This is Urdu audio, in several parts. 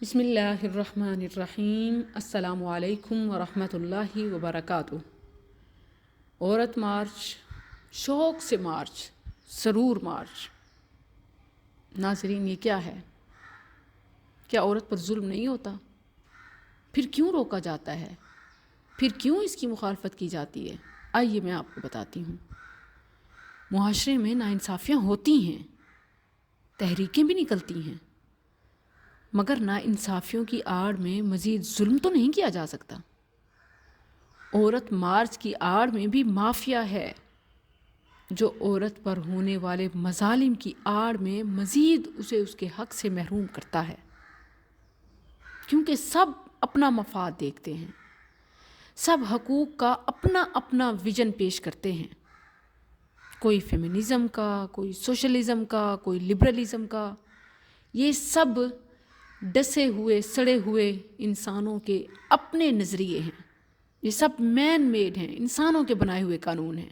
بسم اللہ الرحمن الرحیم۔ السلام علیکم ورحمۃ اللہ وبرکاتہ۔ عورت مارچ، شوق سے مارچ، سرور مارچ۔ ناظرین، یہ کیا ہے؟ کیا عورت پر ظلم نہیں ہوتا؟ پھر کیوں روکا جاتا ہے؟ پھر کیوں اس کی مخالفت کی جاتی ہے؟ آئیے میں آپ کو بتاتی ہوں۔ معاشرے میں ناانصافیاں ہوتی ہیں، تحریکیں بھی نکلتی ہیں، مگر ناانصافیوں کی آڑ میں مزید ظلم تو نہیں کیا جا سکتا۔ عورت مارچ کی آڑ میں بھی مافیا ہے، جو عورت پر ہونے والے مظالم کی آڑ میں مزید اسے اس کے حق سے محروم کرتا ہے، کیونکہ سب اپنا مفاد دیکھتے ہیں، سب حقوق کا اپنا اپنا ویژن پیش کرتے ہیں، کوئی فیمنزم کا، کوئی سوشلزم کا، کوئی لبرلزم کا۔ یہ سب ڈسے ہوئے سڑے ہوئے انسانوں کے اپنے نظریے ہیں، یہ سب مین میڈ ہیں، انسانوں کے بنائے ہوئے قانون ہیں،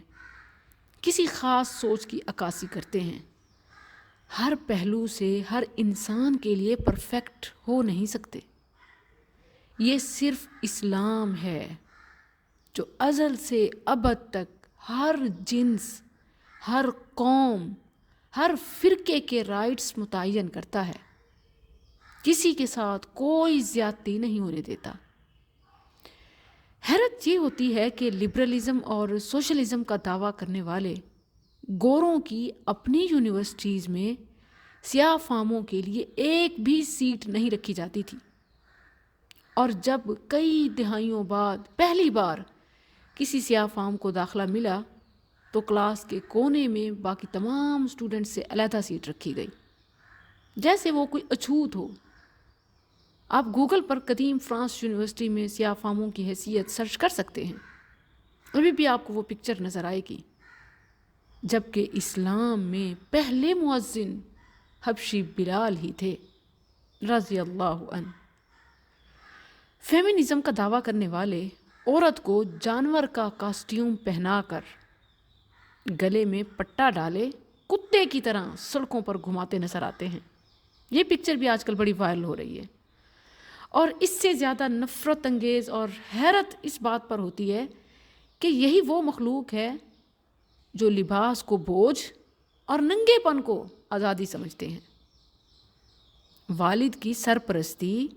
کسی خاص سوچ کی عکاسی کرتے ہیں۔ ہر پہلو سے ہر انسان کے لیے پرفیکٹ ہو نہیں سکتے۔ یہ صرف اسلام ہے جو ازل سے ابد تک ہر جنس، ہر قوم، ہر فرقے کے رائٹس متعین کرتا ہے، کسی کے ساتھ کوئی زیادتی نہیں ہونے دیتا۔ حیرت یہ ہوتی ہے کہ لبرلزم اور سوشلزم کا دعویٰ کرنے والے گوروں کی اپنی یونیورسٹیز میں سیاہ فاموں کے لیے ایک بھی سیٹ نہیں رکھی جاتی تھی، اور جب کئی دہائیوں بعد پہلی بار کسی سیاہ فام کو داخلہ ملا تو کلاس کے کونے میں باقی تمام اسٹوڈنٹ سے علیحدہ سیٹ رکھی گئی، جیسے وہ کوئی اچھوت ہو۔ آپ گوگل پر قدیم فرانس یونیورسٹی میں سیاہ فاموں کی حیثیت سرچ کر سکتے ہیں، ابھی بھی آپ کو وہ پکچر نظر آئے گی، جبکہ اسلام میں پہلے مؤذن حبشی بلال ہی تھے رضی اللہ عنہ۔ فیمنزم کا دعویٰ کرنے والے عورت کو جانور کا کاسٹیوم پہنا کر گلے میں پٹا ڈالے کتے کی طرح سڑکوں پر گھماتے نظر آتے ہیں۔ یہ پکچر بھی آج کل بڑی وائرل ہو رہی ہے، اور اس سے زیادہ نفرت انگیز اور حیرت اس بات پر ہوتی ہے کہ یہی وہ مخلوق ہے جو لباس کو بوجھ اور ننگے پن کو آزادی سمجھتے ہیں۔ والد کی سرپرستی،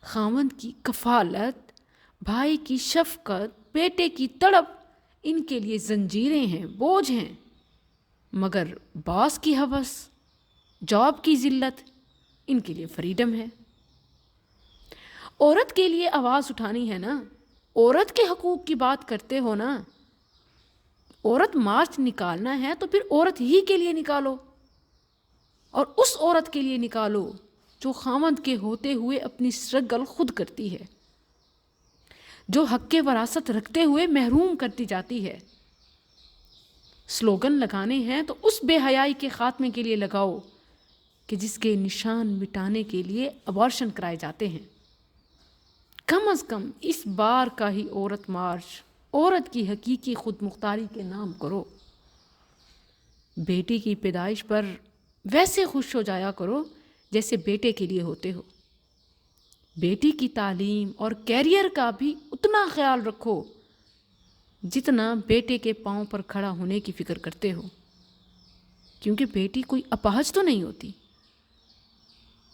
خاوند کی کفالت، بھائی کی شفقت، بیٹے کی تڑپ ان کے لیے زنجیریں ہیں، بوجھ ہیں، مگر باس کی ہوس، جاب کی ذلت ان کے لیے فریڈم ہے۔ عورت کے لیے آواز اٹھانی ہے نا، عورت کے حقوق کی بات کرتے ہو نا، عورت مارچ نکالنا ہے تو پھر عورت ہی کے لیے نکالو، اور اس عورت کے لیے نکالو جو خاوند کے ہوتے ہوئے اپنی اسٹرگل خود کرتی ہے، جو حق کے وراثت رکھتے ہوئے محروم کرتی جاتی ہے۔ سلوگن لگانے ہیں تو اس بے حیائی کے خاتمے کے لیے لگاؤ کہ جس کے نشان مٹانے کے لیے ابارشن کرائے جاتے ہیں۔ کم از کم اس بار کا ہی عورت مارچ عورت کی حقیقی خود مختاری کے نام کرو۔ بیٹی کی پیدائش پر ویسے خوش ہو جایا کرو جیسے بیٹے کے لیے ہوتے ہو۔ بیٹی کی تعلیم اور کیریئر کا بھی اتنا خیال رکھو جتنا بیٹے کے پاؤں پر کھڑا ہونے کی فکر کرتے ہو، کیونکہ بیٹی کوئی اپاہج تو نہیں ہوتی۔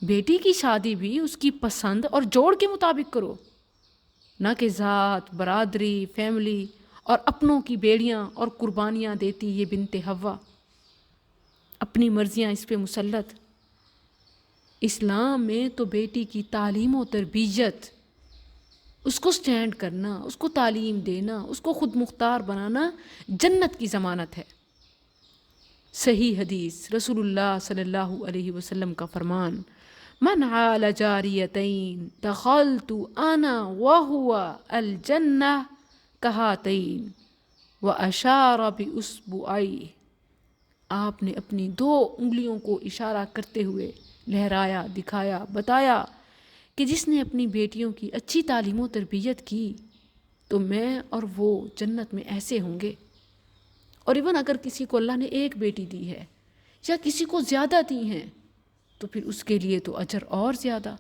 بیٹی کی شادی بھی اس کی پسند اور جوڑ کے مطابق کرو، نہ کہ ذات، برادری، فیملی اور اپنوں کی بیڑیاں اور قربانیاں دیتی یہ بنت حوا، اپنی مرضیاں اس پہ مسلط۔ اسلام میں تو بیٹی کی تعلیم و تربیت، اس کو سٹینڈ کرنا، اس کو تعلیم دینا، اس کو خود مختار بنانا جنت کی ضمانت ہے۔ صحیح حدیث، رسول اللہ صلی اللہ علیہ وسلم کا فرمان، من عال جاریتین دخلت انا وہو الجنہ کہاتین واشار باصبعیہ۔ آپ نے اپنی 2 انگلیوں کو اشارہ کرتے ہوئے لہرایا، دکھایا، بتایا کہ جس نے اپنی بیٹیوں کی اچھی تعلیم و تربیت کی تو میں اور وہ جنت میں ایسے ہوں گے۔ اور ایون اگر کسی کو اللہ نے ایک بیٹی دی ہے یا کسی کو زیادہ دی ہیں تو پھر اس کے لیے تو اجر اور زیادہ۔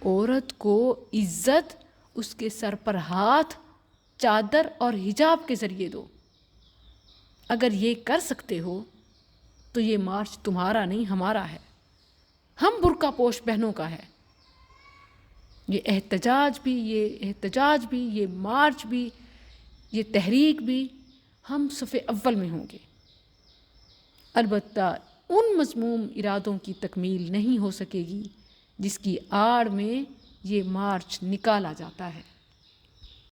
عورت کو عزت اس کے سر پر ہاتھ، چادر اور حجاب کے ذریعے دو۔ اگر یہ کر سکتے ہو تو یہ مارچ تمہارا نہیں ہمارا ہے، ہم برقع پوش بہنوں کا ہے۔ یہ احتجاج بھی، یہ مارچ بھی، یہ تحریک بھی ہم صف اول میں ہوں گے۔ البتہ ان مذموم ارادوں کی تکمیل نہیں ہو سکے گی جس کی آڑ میں یہ مارچ نکالا جاتا ہے۔